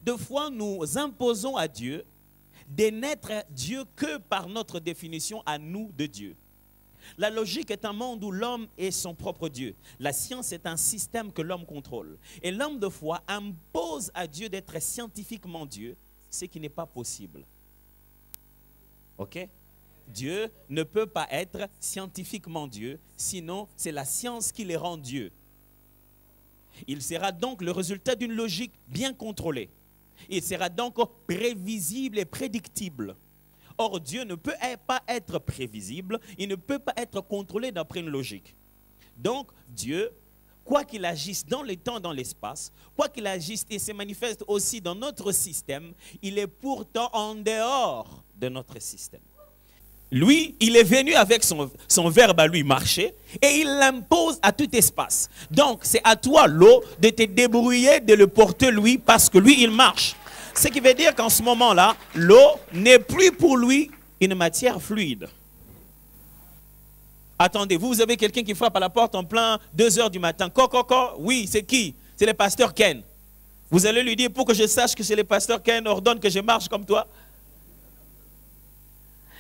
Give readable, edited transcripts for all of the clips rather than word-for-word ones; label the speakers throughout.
Speaker 1: deux fois, nous imposons à Dieu de n'être Dieu que par notre définition à nous de Dieu. La logique est un monde où l'homme est son propre Dieu. La science est un système que l'homme contrôle. Et l'homme de foi impose à Dieu d'être scientifiquement Dieu, ce qui n'est pas possible. Ok? Dieu ne peut pas être scientifiquement Dieu, sinon c'est la science qui les rend Dieu. Il sera donc le résultat d'une logique bien contrôlée. Il sera donc prévisible et prédictible. Or, Dieu ne peut pas être prévisible, il ne peut pas être contrôlé d'après une logique. Donc, Dieu, quoi qu'il agisse dans le temps, dans l'espace, quoi qu'il agisse et se manifeste aussi dans notre système, il est pourtant en dehors de notre système. Lui, il est venu avec son verbe à lui marcher et il l'impose à tout espace. Donc, c'est à toi, l'eau, de te débrouiller, de le porter lui, parce que lui, il marche. Ce qui veut dire qu'en ce moment-là, l'eau n'est plus pour lui une matière fluide. Attendez, vous avez quelqu'un qui frappe à la porte en plein 2 h du matin. Oui, c'est qui? C'est le pasteur Ken. Vous allez lui dire, pour que je sache que c'est le pasteur Ken, ordonne que je marche comme toi.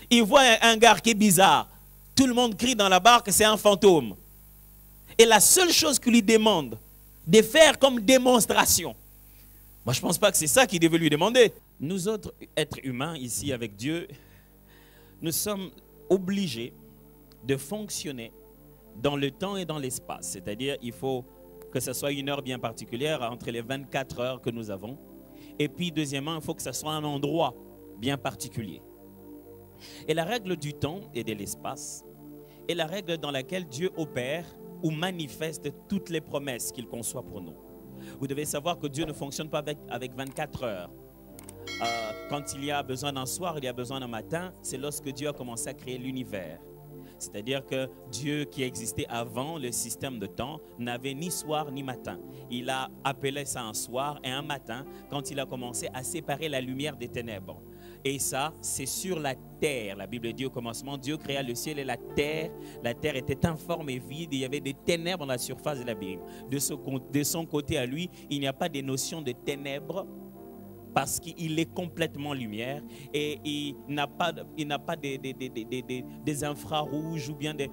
Speaker 1: Il voit un gars qui est bizarre. Tout le monde crie dans la barque, c'est un fantôme. Et la seule chose qu'il lui demande de faire comme démonstration, moi je ne pense pas que c'est ça qu'il devait lui demander. Nous autres êtres humains ici avec Dieu, nous sommes obligés de fonctionner dans le temps et dans l'espace. C'est-à-dire il faut que ce soit une heure bien particulière entre les 24 heures que nous avons. Et puis deuxièmement, il faut que ce soit un endroit bien particulier. Et la règle du temps et de l'espace est la règle dans laquelle Dieu opère ou manifeste toutes les promesses qu'il conçoit pour nous. Vous devez savoir que Dieu ne fonctionne pas avec 24 heures. Quand il y a besoin d'un soir, il y a besoin d'un matin, c'est lorsque Dieu a commencé à créer l'univers. C'est-à-dire que Dieu qui existait avant le système de temps n'avait ni soir ni matin. Il a appelé ça un soir et un matin quand il a commencé à séparer la lumière des ténèbres. Et ça, c'est sur la terre. La Bible dit au commencement, Dieu créa le ciel et la terre. La terre était informe et vide. Il y avait des ténèbres à la surface de la Bible. De son côté à lui, il n'y a pas de notion de ténèbres parce qu'il est complètement lumière et il n'a pas des infrarouges ou bien des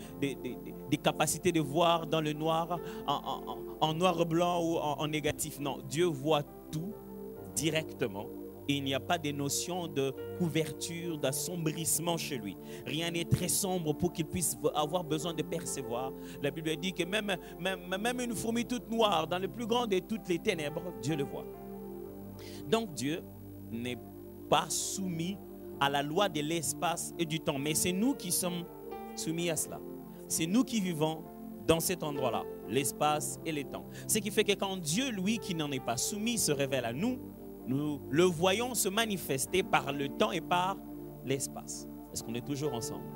Speaker 1: capacités de voir dans le noir, en noir blanc ou en négatif. Non, Dieu voit tout directement. Et il n'y a pas de notion de couverture, d'assombrissement chez lui. Rien n'est très sombre pour qu'il puisse avoir besoin de percevoir. La Bible dit que même une fourmi toute noire, dans le plus grand de toutes les ténèbres, Dieu le voit. Donc Dieu n'est pas soumis à la loi de l'espace et du temps. Mais c'est nous qui sommes soumis à cela. C'est nous qui vivons dans cet endroit-là, l'espace et le temps. Ce qui fait que quand Dieu, lui, qui n'en est pas soumis, se révèle à nous, nous le voyons se manifester par le temps et par l'espace. Est-ce qu'on est toujours ensemble?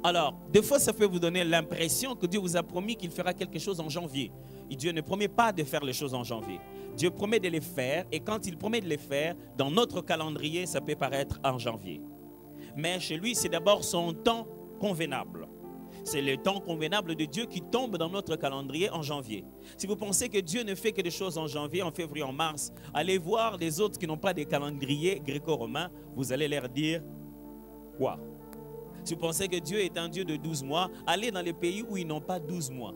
Speaker 1: Alors, des fois, ça peut vous donner l'impression que Dieu vous a promis qu'il fera quelque chose en janvier. Et Dieu ne promet pas de faire les choses en janvier. Dieu promet de les faire, et quand il promet de les faire, dans notre calendrier, ça peut paraître en janvier. Mais chez lui, c'est d'abord son temps convenable. C'est le temps convenable de Dieu qui tombe dans notre calendrier en janvier. Si vous pensez que Dieu ne fait que des choses en janvier, en février, en mars, allez voir les autres qui n'ont pas de calendrier gréco-romain, vous allez leur dire quoi? Si vous pensez que Dieu est un Dieu de 12 mois, allez dans les pays où ils n'ont pas 12 mois.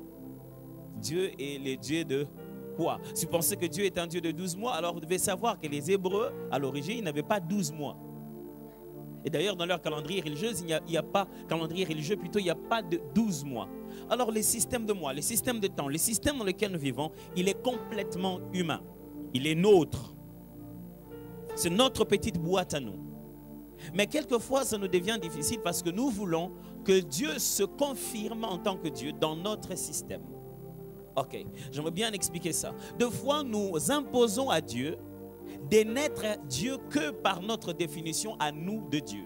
Speaker 1: Dieu est le Dieu de quoi? Si vous pensez que Dieu est un Dieu de 12 mois, alors vous devez savoir que les Hébreux, à l'origine, ils n'avaient pas 12 mois. Et d'ailleurs, dans leur calendrier religieux, il n'y a pas calendrier religieux, plutôt il n'y a pas de 12 mois. Alors, les systèmes de mois, les systèmes de temps, les systèmes dans lesquels nous vivons, il est complètement humain. Il est nôtre. C'est notre petite boîte à nous. Mais quelquefois, ça nous devient difficile parce que nous voulons que Dieu se confirme en tant que Dieu dans notre système. Ok, j'aimerais bien expliquer ça. Deux fois, nous imposons à Dieu de n'être Dieu que par notre définition à nous de Dieu.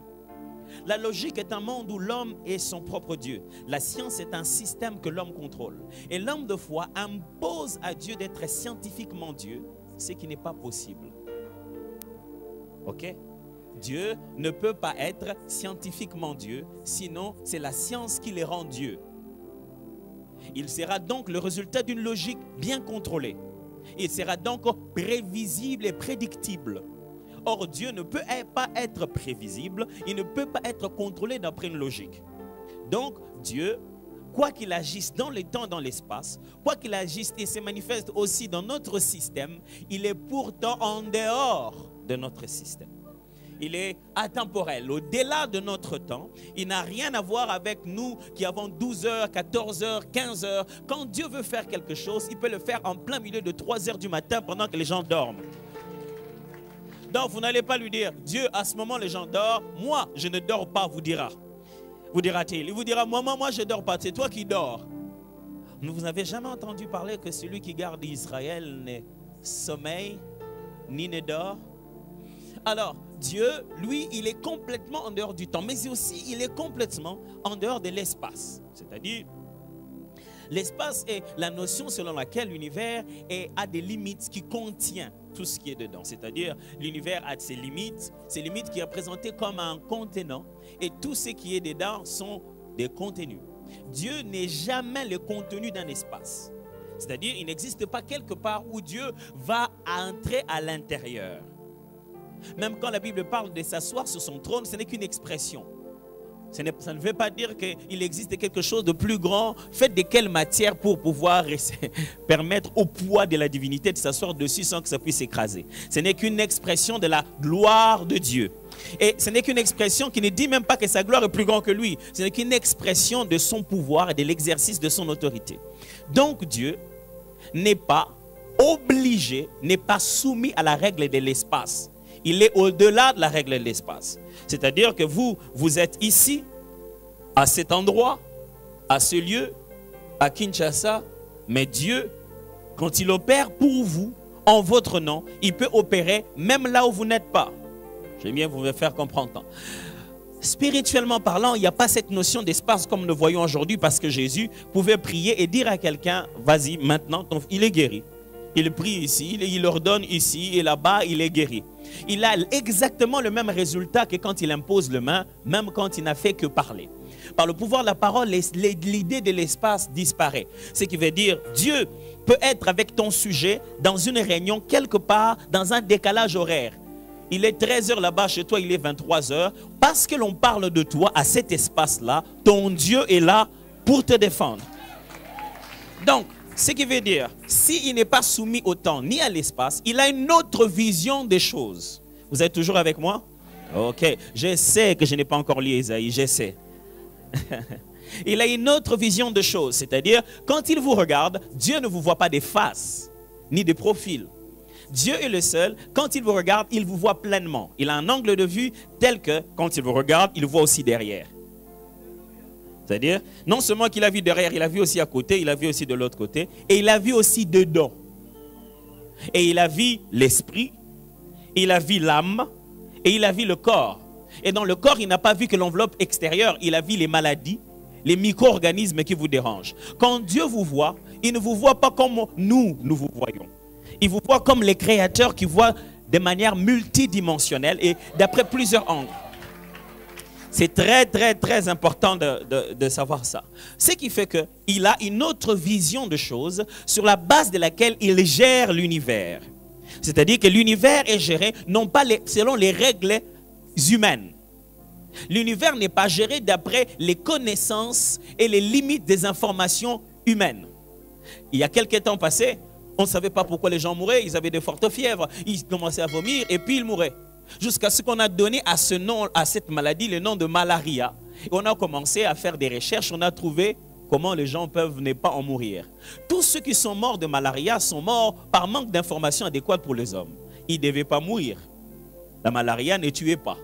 Speaker 1: La logique est un monde où l'homme est son propre Dieu. La science est un système que l'homme contrôle. Et l'homme de foi impose à Dieu d'être scientifiquement Dieu, ce qui n'est pas possible. Ok? Dieu ne peut pas être scientifiquement Dieu, sinon c'est la science qui les rend Dieu. Il sera donc le résultat d'une logique bien contrôlée. Il sera donc prévisible et prédictible. Or, Dieu ne peut pas être prévisible, il ne peut pas être contrôlé d'après une logique. Donc, Dieu, quoi qu'il agisse dans le temps, dans l'espace, quoi qu'il agisse et se manifeste aussi dans notre système, il est pourtant en dehors de notre système. Il est atemporel, au-delà de notre temps. Il n'a rien à voir avec nous qui avons 12 heures, 14 heures, 15 heures. Quand Dieu veut faire quelque chose, il peut le faire en plein milieu de 3 heures du matin pendant que les gens dorment. Donc, vous n'allez pas lui dire, Dieu, à ce moment, les gens dorment. Moi, je ne dors pas, vous dira-t-il. Il vous dira, moi, je ne dors pas. C'est toi qui dors. Vous n'avez jamais entendu parler que celui qui garde Israël ne sommeille ni ne dort? Alors, Dieu, lui, il est complètement en dehors du temps, mais aussi, il est complètement en dehors de l'espace. C'est-à-dire, l'espace est la notion selon laquelle l'univers a des limites qui contient tout ce qui est dedans. C'est-à-dire, l'univers a ses limites qui est présenté comme un contenant, et tout ce qui est dedans sont des contenus. Dieu n'est jamais le contenu d'un espace. C'est-à-dire, il n'existe pas quelque part où Dieu va entrer à l'intérieur. Même quand la Bible parle de s'asseoir sur son trône, ce n'est qu'une expression. Ça ne veut pas dire qu'il existe quelque chose de plus grand, fait de quelle matière pour pouvoir permettre au poids de la divinité de s'asseoir dessus sans que ça puisse s'écraser. Ce n'est qu'une expression de la gloire de Dieu. Et ce n'est qu'une expression qui ne dit même pas que sa gloire est plus grande que lui. Ce n'est qu'une expression de son pouvoir et de l'exercice de son autorité. Donc Dieu n'est pas obligé, n'est pas soumis à la règle de l'espace. Il est au-delà de la règle de l'espace. C'est-à-dire que vous êtes ici, à cet endroit, à ce lieu, à Kinshasa, mais Dieu, quand il opère pour vous, en votre nom, il peut opérer même là où vous n'êtes pas. J'aime bien vous faire comprendre. Spirituellement parlant, il n'y a pas cette notion d'espace comme nous voyons aujourd'hui, parce que Jésus pouvait prier et dire à quelqu'un, vas-y maintenant, il est guéri. Il prie ici, il ordonne ici et là-bas, il est guéri. Il a exactement le même résultat que quand il impose les mains, même quand il n'a fait que parler. Par le pouvoir de la parole, l'idée de l'espace disparaît. Ce qui veut dire, Dieu peut être avec ton sujet dans une réunion quelque part, dans un décalage horaire. Il est 13 h là-bas, chez toi il est 23 h. Parce que l'on parle de toi à cet espace-là, ton Dieu est là pour te défendre. Donc, ce qui veut dire, s'il n'est pas soumis au temps ni à l'espace, il a une autre vision des choses. Vous êtes toujours avec moi? Ok, je sais que je n'ai pas encore lu Ésaïe, je sais. Il a une autre vision de choses, c'est-à-dire, quand il vous regarde, Dieu ne vous voit pas des faces, ni des profils. Dieu est le seul, quand il vous regarde, il vous voit pleinement. Il a un angle de vue tel que, quand il vous regarde, il voit aussi derrière. C'est-à-dire, non seulement qu'il a vu derrière, il a vu aussi à côté, il a vu aussi de l'autre côté, et il a vu aussi dedans. Et il a vu l'esprit, il a vu l'âme, et il a vu le corps. Et dans le corps, il n'a pas vu que l'enveloppe extérieure, il a vu les maladies, les micro-organismes qui vous dérangent. Quand Dieu vous voit, il ne vous voit pas comme nous vous voyons. Il vous voit comme les créateurs qui voient de manière multidimensionnelle et d'après plusieurs angles. C'est très, très, très important de savoir ça. Ce qui fait qu'il a une autre vision de choses sur la base de laquelle il gère l'univers. C'est-à-dire que l'univers est géré non pas selon les règles humaines. L'univers n'est pas géré d'après les connaissances et les limites des informations humaines. Il y a quelques temps passés, on ne savait pas pourquoi les gens mouraient. Ils avaient de fortes fièvres, ils commençaient à vomir et puis ils mouraient. Jusqu'à ce qu'on a donné à ce nom, à cette maladie, le nom de malaria. Et on a commencé à faire des recherches, on a trouvé comment les gens peuvent ne pas en mourir. Tous ceux qui sont morts de malaria sont morts par manque d'informations adéquates pour les hommes. Ils ne devaient pas mourir. La malaria ne tuait pas.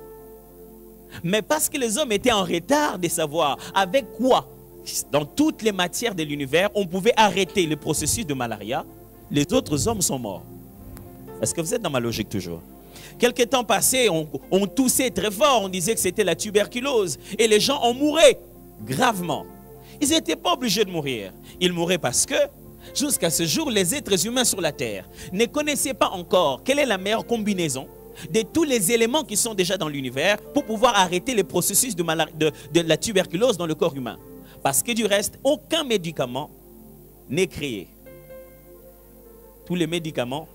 Speaker 1: Mais parce que les hommes étaient en retard de savoir avec quoi, dans toutes les matières de l'univers, on pouvait arrêter le processus de malaria, les autres hommes sont morts. Est-ce que vous êtes dans ma logique toujours? Quelque temps passé, on toussait très fort, on disait que c'était la tuberculose. Et les gens en mouraient gravement. Ils n'étaient pas obligés de mourir. Ils mouraient parce que, jusqu'à ce jour, les êtres humains sur la terre ne connaissaient pas encore quelle est la meilleure combinaison de tous les éléments qui sont déjà dans l'univers pour pouvoir arrêter le processus de la tuberculose dans le corps humain. Parce que du reste, aucun médicament n'est créé. tous les médicaments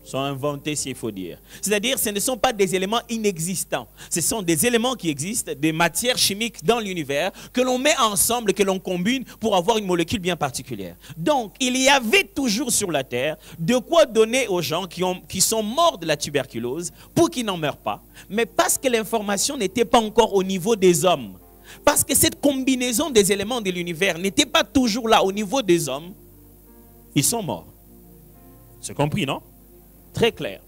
Speaker 1: sont inventés, s'il faut dire. C'est-à-dire, ce ne sont pas des éléments inexistants. Ce sont des éléments qui existent, des matières chimiques dans l'univers que l'on met ensemble, que l'on combine pour avoir une molécule bien particulière. Donc, il y avait toujours sur la terre de quoi donner aux gens qui sont morts de la tuberculose pour qu'ils n'en meurent pas. Mais parce que l'information n'était pas encore au niveau des hommes, parce que cette combinaison des éléments de l'univers n'était pas toujours là au niveau des hommes, ils sont morts. C'est compris, non? Très clair.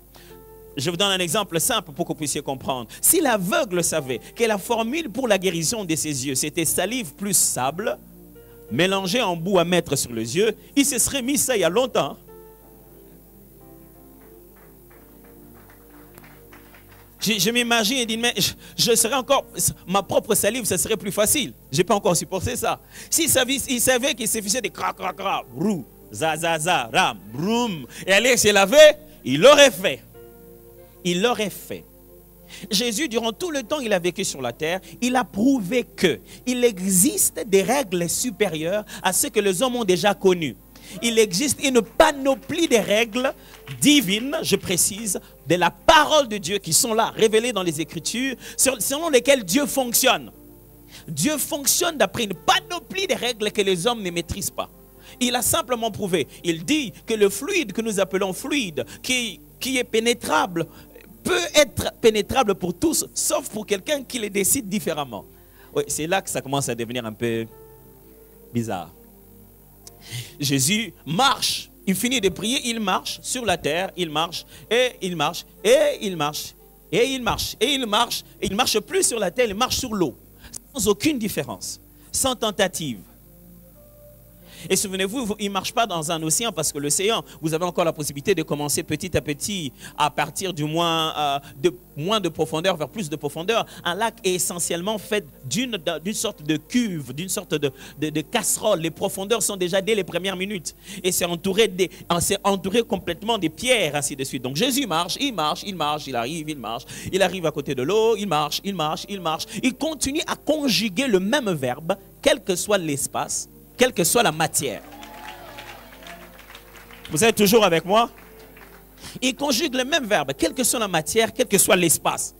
Speaker 1: Je vous donne un exemple simple pour que vous puissiez comprendre. Si l'aveugle savait que la formule pour la guérison de ses yeux, c'était salive plus sable, mélangé en bout à mettre sur les yeux, il se serait mis ça il y a longtemps. Je m'imagine et dis, mais je serais encore, ma propre salive, ça serait plus facile. Je n'ai pas encore supporté ça. S'il savait qu'il suffisait de cra, cra, cra, brou, za, za, za, ram, broum, et aller se laver, il l'aurait fait. Il l'aurait fait. Jésus, durant tout le temps qu'il a vécu sur la terre, il a prouvé qu'il existe des règles supérieures à ce que les hommes ont déjà connu. Il existe une panoplie de règles divines, je précise, de la parole de Dieu qui sont là, révélées dans les Écritures, selon lesquelles Dieu fonctionne. Dieu fonctionne d'après une panoplie de règles que les hommes ne maîtrisent pas. Il a simplement prouvé. Il dit que le fluide que nous appelons fluide, qui est pénétrable, peut être pénétrable pour tous, sauf pour quelqu'un qui le décide différemment. Oui, c'est là que ça commence à devenir un peu bizarre. Jésus marche, il finit de prier, il marche sur la terre, il marche, et il marche, et il marche, et il marche, et il marche, et il ne marche plus sur la terre, il marche sur l'eau, sans aucune différence, sans tentative. Et souvenez-vous, il ne marche pas dans un océan parce que l'océan, vous avez encore la possibilité de commencer petit à petit à partir du moins de profondeur vers plus de profondeur. Un lac est essentiellement fait d'une sorte de cuve, d'une sorte de casserole. Les profondeurs sont déjà dès les premières minutes. Et c'est entouré complètement des pierres, ainsi de suite. Donc Jésus marche, il marche, il marche, il arrive à côté de l'eau, il marche, il marche, il marche. Il continue à conjuguer le même verbe, quel que soit l'espace, quelle que soit la matière. Vous êtes toujours avec moi? Il conjugue le même verbe, quelle que soit la matière, quel que soit l'espace.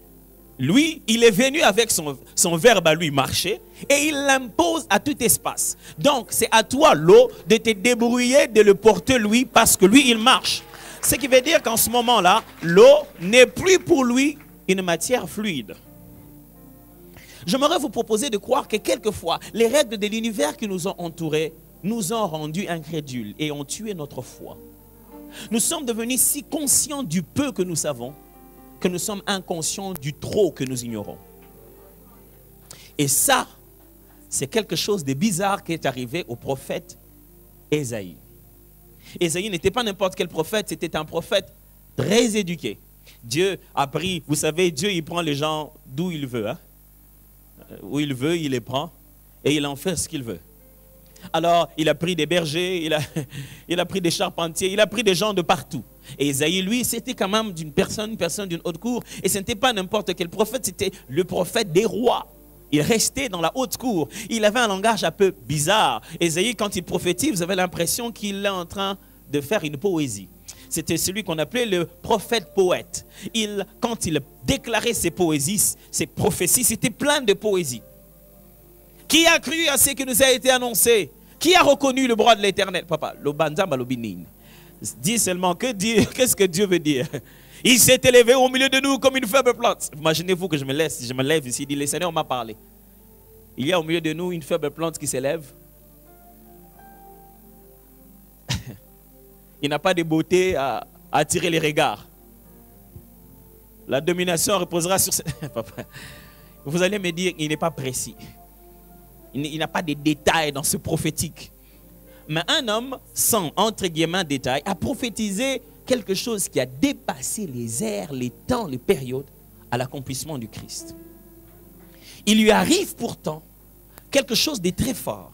Speaker 1: Lui, il est venu avec son verbe à lui marcher et il l'impose à tout espace. Donc, c'est à toi, l'eau, de te débrouiller, de le porter lui, parce que lui, il marche. Ce qui veut dire qu'en ce moment-là, l'eau n'est plus pour lui une matière fluide. J'aimerais vous proposer de croire que quelquefois, les règles de l'univers qui nous ont entourés nous ont rendus incrédules et ont tué notre foi. Nous sommes devenus si conscients du peu que nous savons que nous sommes inconscients du trop que nous ignorons. Et ça, c'est quelque chose de bizarre qui est arrivé au prophète Ésaïe. Ésaïe n'était pas n'importe quel prophète, c'était un prophète très éduqué. Dieu a pris, vous savez, Dieu il prend les gens d'où il veut, hein? Où il veut, il les prend et il en fait ce qu'il veut. Alors, il a pris des bergers, il a pris des charpentiers, il a pris des gens de partout. Et Ésaïe, lui, c'était quand même une personne d'une haute cour. Et ce n'était pas n'importe quel prophète, c'était le prophète des rois. Il restait dans la haute cour. Il avait un langage un peu bizarre. Ésaïe, quand il prophétise, vous avez l'impression qu'il est en train de faire une poésie. C'était celui qu'on appelait le prophète-poète. Quand il déclarait ses poésies, ses prophéties, c'était plein de poésie. Qui a cru à ce qui nous a été annoncé? Qui a reconnu le bras de l'Éternel? Papa, dis seulement, qu'est-ce que Dieu veut dire? Il s'est élevé au milieu de nous comme une faible plante. Imaginez-vous que je me lève ici, dit, le Seigneur m'a parlé. Il y a au milieu de nous une faible plante qui s'élève. Il n'a pas de beauté à attirer les regards. La domination reposera sur... Vous allez me dire, il n'est pas précis. Il n'a pas de détails dans ce prophétique. Mais un homme, sans, entre guillemets, détails, a prophétisé quelque chose qui a dépassé les ères, les temps, les périodes, à l'accomplissement du Christ. Il lui arrive pourtant quelque chose de très fort.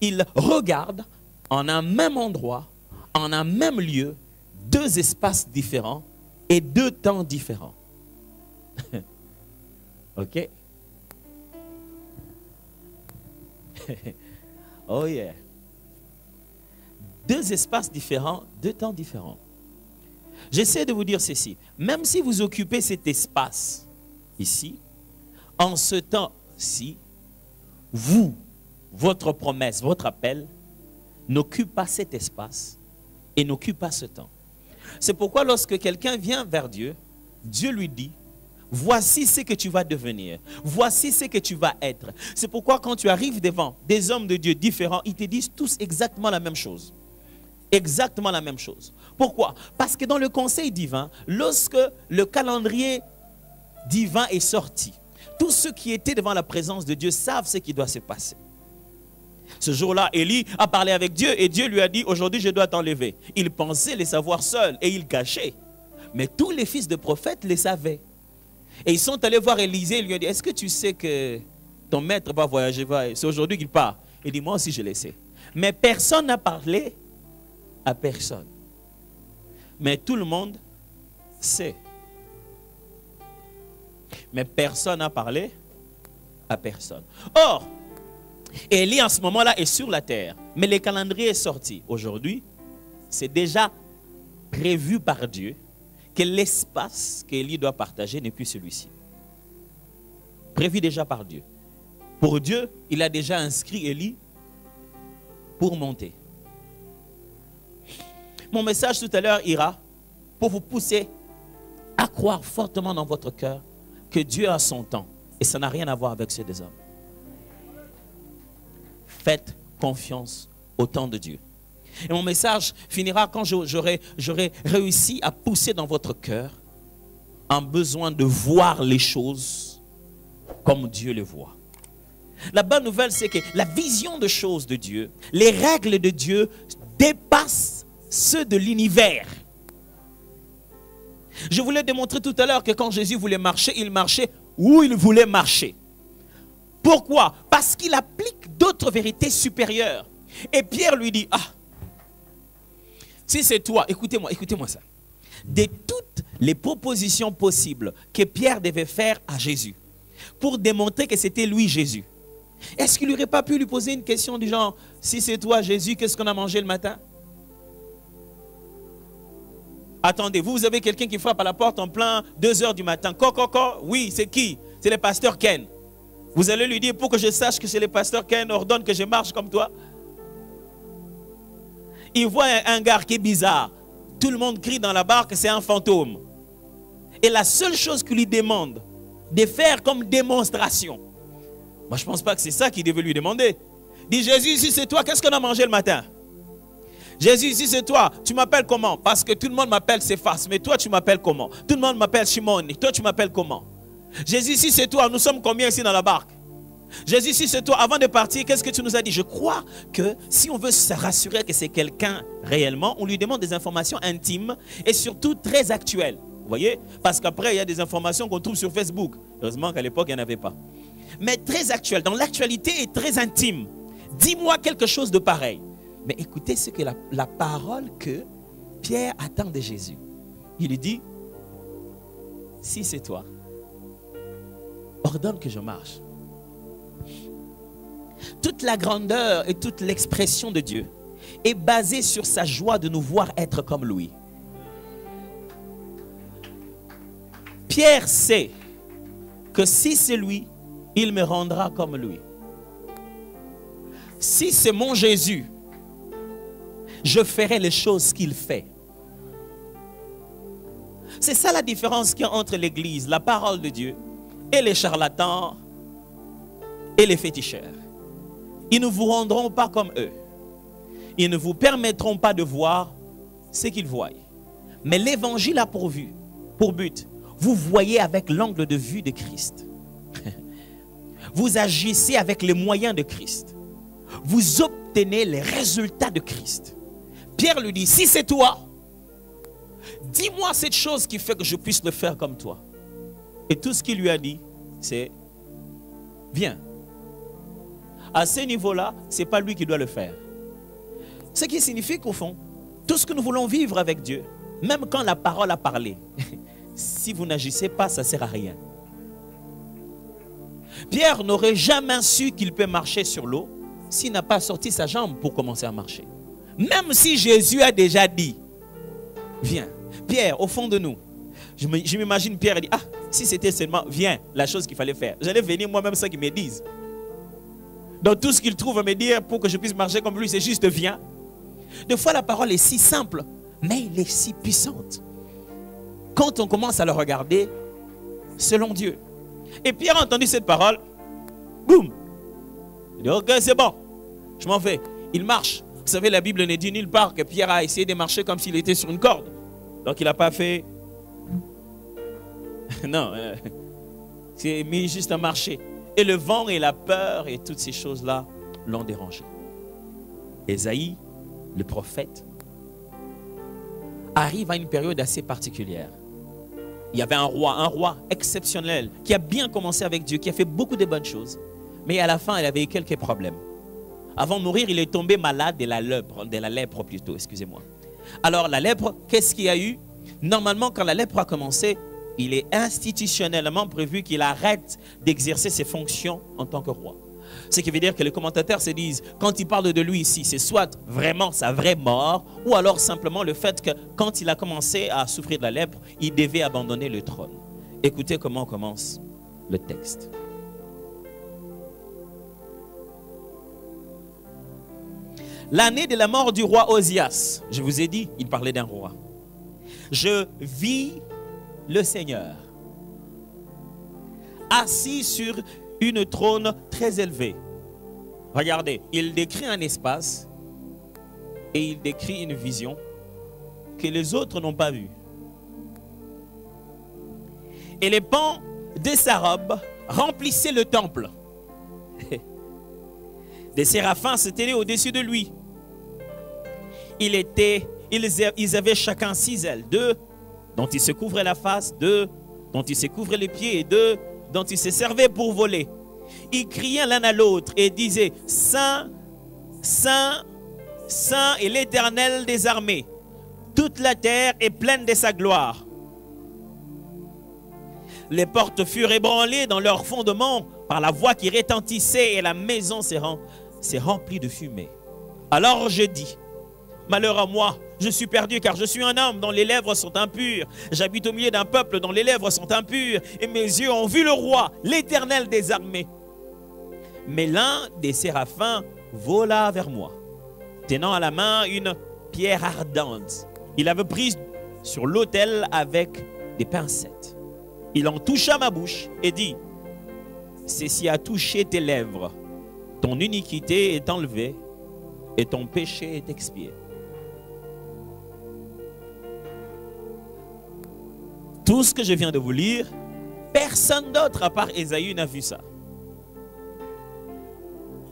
Speaker 1: Il regarde en un même endroit, en un même lieu, deux espaces différents et deux temps différents. Ok? Oh yeah. deux espaces différents, deux temps différents. J'essaie de vous dire ceci. Même si vous occupez cet espace ici, en ce temps-ci, vous, votre promesse, votre appel, n'occupe pas cet espace et n'occupe pas ce temps. C'est pourquoi lorsque quelqu'un vient vers Dieu, Dieu lui dit, voici ce que tu vas devenir, voici ce que tu vas être. C'est pourquoi quand tu arrives devant des hommes de Dieu différents, ils te disent tous exactement la même chose. Exactement la même chose. Pourquoi? Parce que dans le conseil divin, lorsque le calendrier divin est sorti, tous ceux qui étaient devant la présence de Dieu savent ce qui doit se passer. Ce jour-là, Élie a parlé avec Dieu et Dieu lui a dit, aujourd'hui je dois t'enlever. Il pensait les savoir seul et il cachait. Mais tous les fils de prophètes les savaient. Et ils sont allés voir Élisée et lui ont dit, est-ce que tu sais que ton maître va voyager? C'est aujourd'hui qu'il part. Il dit, moi aussi je le sais. Mais personne n'a parlé à personne. Mais tout le monde sait. Mais personne n'a parlé à personne. Or, Élie en ce moment-là est sur la terre. Mais le calendrier est sorti. Aujourd'hui, c'est déjà prévu par Dieu que l'espace qu'Élie doit partager n'est plus celui-ci. Prévu déjà par Dieu. Pour Dieu, il a déjà inscrit Élie pour monter. Mon message tout à l'heure ira pour vous pousser à croire fortement dans votre cœur que Dieu a son temps et ça n'a rien à voir avec ceux des hommes. Faites confiance au temps de Dieu. Et mon message finira quand j'aurai réussi à pousser dans votre cœur un besoin de voir les choses comme Dieu les voit. La bonne nouvelle, c'est que la vision de choses de Dieu, les règles de Dieu dépassent ceux de l'univers. Je voulais démontrer tout à l'heure que quand Jésus voulait marcher, il marchait où il voulait marcher. Pourquoi? Parce qu'il applique d'autres vérités supérieures. Et Pierre lui dit, ah, si c'est toi, écoutez-moi ça. De toutes les propositions possibles que Pierre devait faire à Jésus, pour démontrer que c'était lui Jésus, est-ce qu'il n'aurait pas pu lui poser une question du genre, si c'est toi Jésus, qu'est-ce qu'on a mangé le matin? Attendez, vous avez quelqu'un qui frappe à la porte en plein 2 h du matin. Oui, c'est qui? C'est le pasteur Ken. Vous allez lui dire, pour que je sache que c'est le pasteur Ken, ordonne que je marche comme toi. Il voit un gars qui est bizarre. Tout le monde crie dans la barque, c'est un fantôme. Et la seule chose qu'il lui demande de faire comme démonstration, moi je ne pense pas que c'est ça qu'il devait lui demander. Dit, Jésus, si c'est toi, qu'est-ce qu'on a mangé le matin? Jésus, si c'est toi, tu m'appelles comment? Parce que tout le monde m'appelle Céphas, mais toi tu m'appelles comment? Tout le monde m'appelle Shimon, et toi tu m'appelles comment? Jésus, si c'est toi, nous sommes combien ici dans la barque? Jésus, si c'est toi, avant de partir, qu'est-ce que tu nous as dit? Je crois que si on veut se rassurer que c'est quelqu'un réellement, on lui demande des informations intimes et surtout très actuelles. Vous voyez? Parce qu'après, il y a des informations qu'on trouve sur Facebook. Heureusement qu'à l'époque, il n'y en avait pas. Mais très actuelles, dans l'actualité et très intime. Dis-moi quelque chose de pareil. Mais écoutez ce que la parole que Pierre attend de Jésus. Il lui dit, si c'est toi, ordonne que je marche. Toute la grandeur et toute l'expression de Dieu est basée sur sa joie de nous voir être comme lui. Pierre sait que si c'est lui, il me rendra comme lui. Si c'est mon Jésus, je ferai les choses qu'il fait. C'est ça la différence qu'il y a entre l'église, la parole de Dieu, et les charlatans et les féticheurs. Ils ne vous rendront pas comme eux. Ils ne vous permettront pas de voir ce qu'ils voient. Mais l'évangile a pour but, vous voyez avec l'angle de vue de Christ. Vous agissez avec les moyens de Christ. Vous obtenez les résultats de Christ. Pierre lui dit, si c'est toi, dis-moi cette chose qui fait que je puisse le faire comme toi. Et tout ce qu'il lui a dit, c'est, viens. À ce niveau-là, ce n'est pas lui qui doit le faire. Ce qui signifie qu'au fond, tout ce que nous voulons vivre avec Dieu, même quand la parole a parlé, si vous n'agissez pas, ça ne sert à rien. Pierre n'aurait jamais su qu'il peut marcher sur l'eau s'il n'a pas sorti sa jambe pour commencer à marcher. Même si Jésus a déjà dit, viens. Pierre, au fond de nous, je m'imagine Pierre dit, ah, si c'était seulement, viens, la chose qu'il fallait faire. J'allais venir moi-même sans qu'ils me disent. Donc tout ce qu'ils trouvent à me dire pour que je puisse marcher comme lui, c'est juste viens. Des fois, la parole est si simple, mais elle est si puissante. Quand on commence à le regarder selon Dieu. Et Pierre a entendu cette parole, boum. Il dit, ok, c'est bon, je m'en vais. Il marche. Vous savez, la Bible ne dit nulle part que Pierre a essayé de marcher comme s'il était sur une corde. Donc il n'a pas fait... Non, c'est mis juste à marcher. Et le vent et la peur et toutes ces choses-là l'ont dérangé. Ésaïe, le prophète, arrive à une période assez particulière. Il y avait un roi exceptionnel, qui a bien commencé avec Dieu, qui a fait beaucoup de bonnes choses. Mais à la fin, il avait eu quelques problèmes. Avant de mourir, il est tombé malade de la lèpre plutôt, excusez-moi. Alors la lèpre, qu'est-ce qu'il y a eu? Normalement, quand la lèpre a commencé, il est institutionnellement prévu qu'il arrête d'exercer ses fonctions en tant que roi. Ce qui veut dire que les commentateurs se disent, quand il parle de lui ici, c'est soit vraiment sa vraie mort, ou alors simplement le fait que quand il a commencé à souffrir de la lèpre, il devait abandonner le trône. Écoutez comment commence le texte. L'année de la mort du roi Osias, je vous ai dit, il parlait d'un roi. Je vis le Seigneur assis sur une trône très élevée. Regardez, il décrit un espace et il décrit une vision que les autres n'ont pas vue. Et les pans de sa robe remplissaient le temple. Des séraphins se tenaient au-dessus de lui. Ils avaient chacun 6 ailes, 2 dont ils se couvraient la face, 2 dont ils se couvraient les pieds et 2 dont ils se servaient pour voler. Ils criaient l'un à l'autre et disaient, Saint, Saint, Saint est l'Éternel des armées. Toute la terre est pleine de sa gloire. Les portes furent ébranlées dans leur fondement par la voix qui retentissait et la maison s'est remplie de fumée. Alors je dis, malheur à moi, je suis perdu car je suis un homme dont les lèvres sont impures. J'habite au milieu d'un peuple dont les lèvres sont impures et mes yeux ont vu le roi, l'Éternel des armées. Mais l'un des séraphins vola vers moi, tenant à la main une pierre ardente. Il avait pris sur l'autel avec des pincettes. Il en toucha ma bouche et dit, ceci a touché tes lèvres. Ton iniquité est enlevée et ton péché est expié. Tout ce que je viens de vous lire, personne d'autre à part Ésaü n'a vu ça.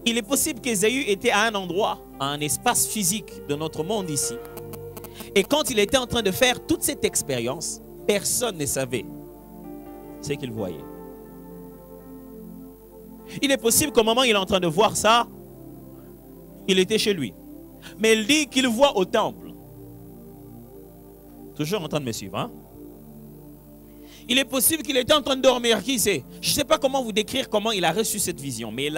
Speaker 1: Il est possible qu'Ésaü était à un endroit, à un espace physique de notre monde ici. Et quand il était en train de faire toute cette expérience, personne ne savait ce qu'il voyait. Il est possible qu'au moment où il est en train de voir ça, il était chez lui. Mais il dit qu'il voit au temple. Toujours en train de me suivre, hein? Il est possible qu'il était en train de dormir, qui sait? Je ne sais pas comment vous décrire comment il a reçu cette vision, mais il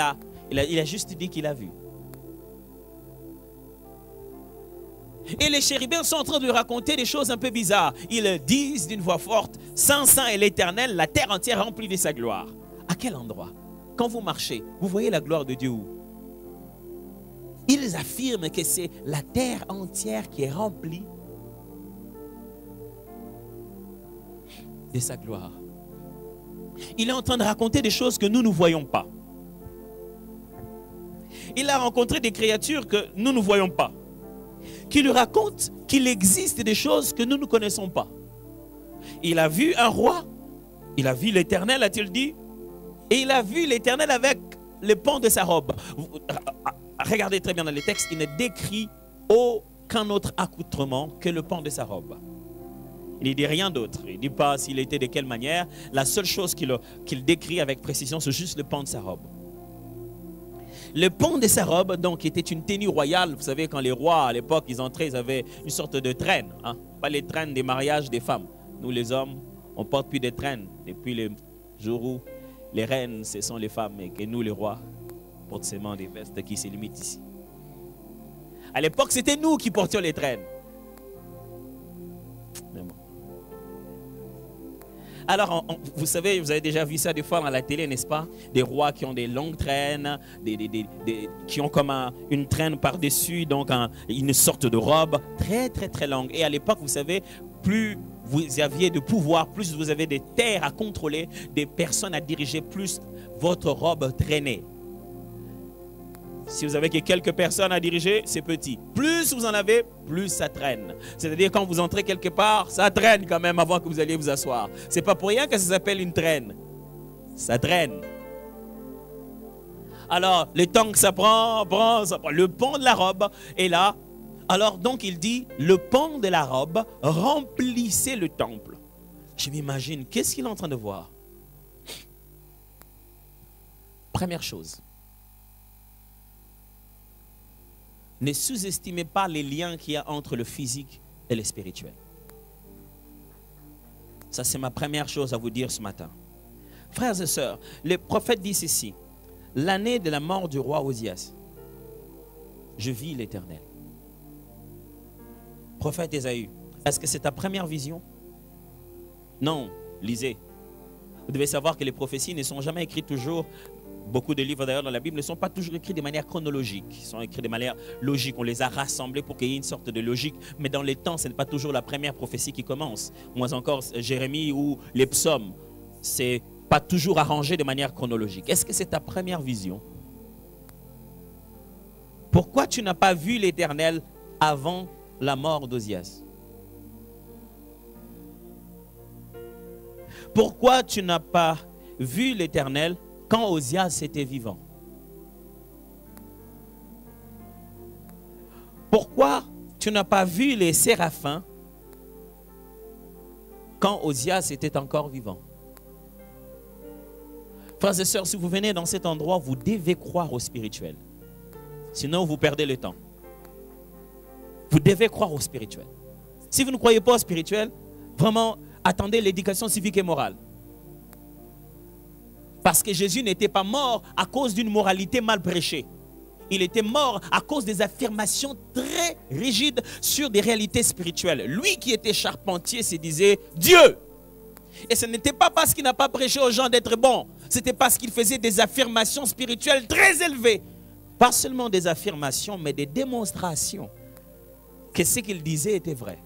Speaker 1: a juste dit qu'il a vu. Et les chérubins sont en train de lui raconter des choses un peu bizarres. Ils disent d'une voix forte, Saint, Saint est l'Éternel, la terre entière remplie de sa gloire. À quel endroit? Quand vous marchez, vous voyez la gloire de Dieu où? Ils affirment que c'est la terre entière qui est remplie de sa gloire. Il est en train de raconter des choses que nous ne voyons pas. Il a rencontré des créatures que nous ne voyons pas, qui lui racontent qu'il existe des choses que nous ne connaissons pas. Il a vu un roi, il a vu l'Éternel, a-t-il dit, et il a vu l'Éternel avec le pan de sa robe. Regardez très bien dans les textes, il ne décrit aucun autre accoutrement que le pan de sa robe. Il ne dit rien d'autre. Il ne dit pas s'il était de quelle manière. La seule chose qu'il décrit avec précision, c'est juste le pan de sa robe. Le pan de sa robe, donc, était une tenue royale. Vous savez, quand les rois, à l'époque, ils entraient, ils avaient une sorte de traîne. Hein? Pas les traînes des mariages des femmes. Nous, les hommes, on ne porte plus de traînes. Depuis le jour où les reines, ce sont les femmes, et que nous, les rois, portent seulement des vestes qui se limitent ici. À l'époque, c'était nous qui portions les traînes. Mais bon. Alors, vous savez, vous avez déjà vu ça des fois dans la télé, n'est-ce pas? Des rois qui ont des longues traînes, qui ont comme une traîne par-dessus, donc une sorte de robe très, très, très longue. Et à l'époque, vous savez, plus vous aviez de pouvoir, plus vous avez des terres à contrôler, des personnes à diriger, plus votre robe traînait. Si vous avez que quelques personnes à diriger, c'est petit. Plus vous en avez, plus ça traîne. C'est-à-dire quand vous entrez quelque part, ça traîne quand même avant que vous alliez vous asseoir. C'est pas pour rien que ça s'appelle une traîne. Ça traîne. Alors, le temps que ça prend, le pont de la robe est là. Alors donc il dit, le pont de la robe remplissait le temple. Je m'imagine, qu'est-ce qu'il est en train de voir? Première chose. Ne sous-estimez pas les liens qu'il y a entre le physique et le spirituel. Ça, c'est ma première chose à vous dire ce matin. Frères et sœurs, le prophète dit ceci. L'année de la mort du roi Osias, je vis l'Éternel. Prophète Ésaü, est-ce que c'est ta première vision? Non, lisez. Vous devez savoir que les prophéties ne sont jamais écrites toujours. Beaucoup de livres d'ailleurs dans la Bible ne sont pas toujours écrits de manière chronologique. Ils sont écrits de manière logique. On les a rassemblés pour qu'il y ait une sorte de logique. Mais dans les temps, ce n'est pas toujours la première prophétie qui commence. Moins encore Jérémie ou les psaumes. Ce n'est pas toujours arrangé de manière chronologique. Est-ce que c'est ta première vision? Pourquoi tu n'as pas vu l'Éternel avant la mort d'Osias? Pourquoi tu n'as pas vu l'Éternel quand Osias était vivant? Pourquoi tu n'as pas vu les séraphins quand Osias était encore vivant? Frères et sœurs, si vous venez dans cet endroit, vous devez croire au spirituel. Sinon, vous perdez le temps. Vous devez croire au spirituel. Si vous ne croyez pas au spirituel, vraiment, attendez l'éducation civique et morale. Parce que Jésus n'était pas mort à cause d'une moralité mal prêchée. Il était mort à cause des affirmations très rigides sur des réalités spirituelles. Lui qui était charpentier se disait Dieu. Et ce n'était pas parce qu'il n'a pas prêché aux gens d'être bons. C'était parce qu'il faisait des affirmations spirituelles très élevées. Pas seulement des affirmations, mais des démonstrations que ce qu'il disait était vrai.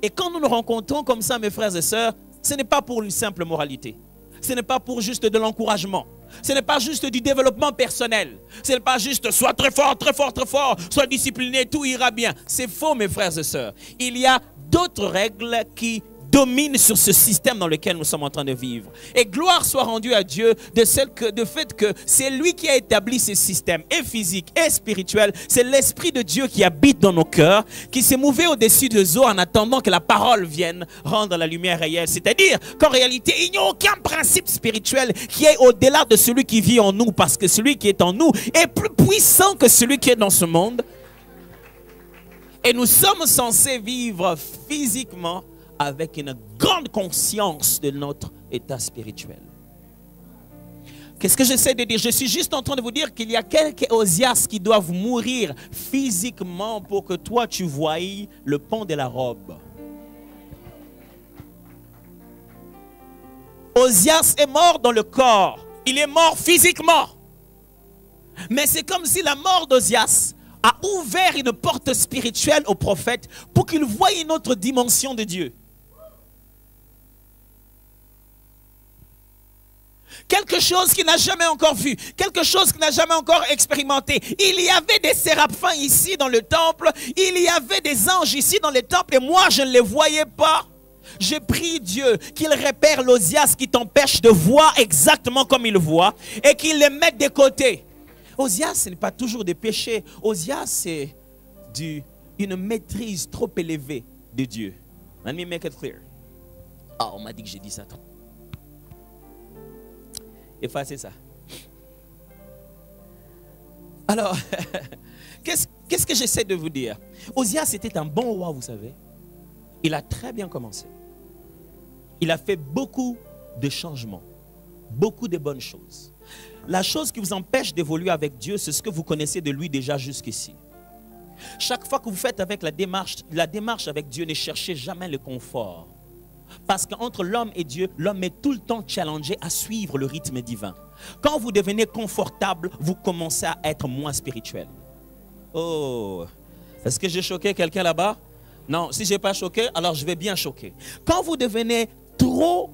Speaker 1: Et quand nous nous rencontrons comme ça, mes frères et sœurs, ce n'est pas pour une simple moralité. Ce n'est pas pour juste de l'encouragement. Ce n'est pas juste du développement personnel. Ce n'est pas juste sois très fort, très fort, très fort, sois discipliné, tout ira bien. C'est faux, mes frères et sœurs. Il y a d'autres règles qui dominent sur ce système dans lequel nous sommes en train de vivre. Et gloire soit rendue à Dieu de fait que c'est lui qui a établi ce système, et physique et spirituel. C'est l'Esprit de Dieu qui habite dans nos cœurs, qui s'est mouvé au-dessus des eaux en attendant que la parole vienne rendre la lumière réelle. C'est-à-dire qu'en réalité, il n'y a aucun principe spirituel qui est au-delà de celui qui vit en nous, parce que celui qui est en nous est plus puissant que celui qui est dans ce monde. Et nous sommes censés vivre physiquement avec une grande conscience de notre état spirituel. Qu'est-ce que j'essaie de dire? Je suis juste en train de vous dire qu'il y a quelques Osias qui doivent mourir physiquement pour que toi tu voyes le pont de la robe. Osias est mort dans le corps. Il est mort physiquement. Mais c'est comme si la mort d'Osias a ouvert une porte spirituelle au prophète pour qu'il voie une autre dimension de Dieu. Quelque chose qu'il n'a jamais encore vu, quelque chose qu'il n'a jamais encore expérimenté. Il y avait des séraphins ici dans le temple, il y avait des anges ici dans le temple et moi je ne les voyais pas. Je prie Dieu qu'il repère l'Osias qui t'empêche de voir exactement comme il voit et qu'il les mette de côté. Osias, ce n'est pas toujours des péchés. Osias, c'est une maîtrise trop élevée de Dieu. Let me make it clear. Ah, on m'a dit que j'ai dit ça trop. Effacez ça. Alors, qu'est-ce que j'essaie de vous dire? Osias était un bon roi, vous savez. Il a très bien commencé. Il a fait beaucoup de changements, beaucoup de bonnes choses. La chose qui vous empêche d'évoluer avec Dieu, c'est ce que vous connaissez de lui déjà jusqu'ici. Chaque fois que vous faites avec la démarche avec Dieu, ne cherchez jamais le confort. Parce qu'entre l'homme et Dieu, l'homme est tout le temps challengé à suivre le rythme divin. Quand vous devenez confortable, vous commencez à être moins spirituel. Oh, est-ce que j'ai choqué quelqu'un là-bas? Non, si je n'ai pas choqué, alors je vais bien choquer. Quand vous devenez trop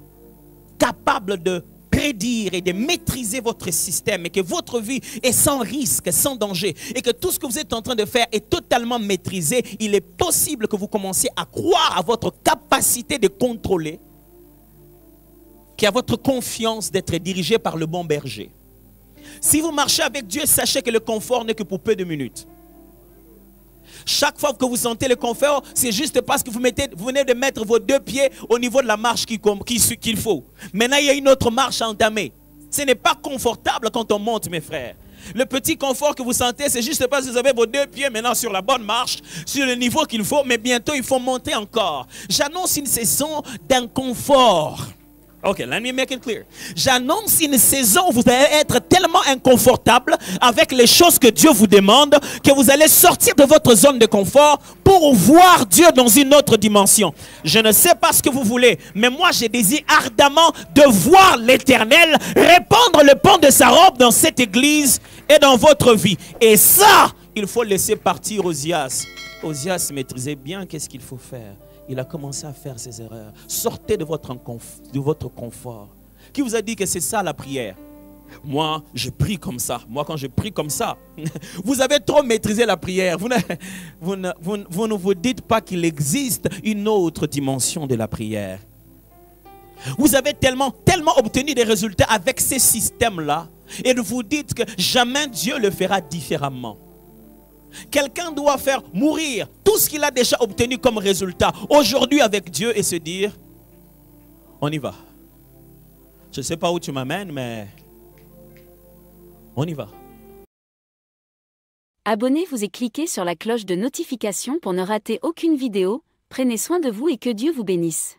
Speaker 1: capable de prédire et de maîtriser votre système et que votre vie est sans risque, sans danger et que tout ce que vous êtes en train de faire est totalement maîtrisé, il est possible que vous commenciez à croire à votre capacité de contrôler, qu'à votre confiance d'être dirigé par le bon berger. Si vous marchez avec Dieu, sachez que le confort n'est que pour peu de minutes. Chaque fois que vous sentez le confort, c'est juste parce que vous venez de mettre vos 2 pieds au niveau de la marche qu'il faut. Maintenant, il y a une autre marche à entamer. Ce n'est pas confortable quand on monte, mes frères. Le petit confort que vous sentez, c'est juste parce que vous avez vos 2 pieds maintenant sur la bonne marche, sur le niveau qu'il faut, mais bientôt il faut monter encore. J'annonce une saison d'inconfort. Ok, let me make it clear. J'annonce une saison où vous allez être tellement inconfortable avec les choses que Dieu vous demande que vous allez sortir de votre zone de confort pour voir Dieu dans une autre dimension. Je ne sais pas ce que vous voulez, mais moi je désire ardemment de voir l'Éternel répandre le pan de sa robe dans cette église et dans votre vie. Et ça, il faut laisser partir Osias. Osias maîtrisait bien qu'est-ce qu'il faut faire. Il a commencé à faire ses erreurs. Sortez de votre confort. Qui vous a dit que c'est ça la prière? Moi, je prie comme ça. Moi, quand je prie comme ça, vous avez trop maîtrisé la prière. Vous ne vous dites pas qu'il existe une autre dimension de la prière. Vous avez tellement obtenu des résultats avec ces systèmes-là et vous dites que jamais Dieu le fera différemment. Quelqu'un doit faire mourir tout ce qu'il a déjà obtenu comme résultat aujourd'hui avec Dieu et se dire, on y va. Je ne sais pas où tu m'amènes, mais on y va.
Speaker 2: Abonnez-vous et cliquez sur la cloche de notification pour ne rater aucune vidéo. Prenez soin de vous et que Dieu vous bénisse.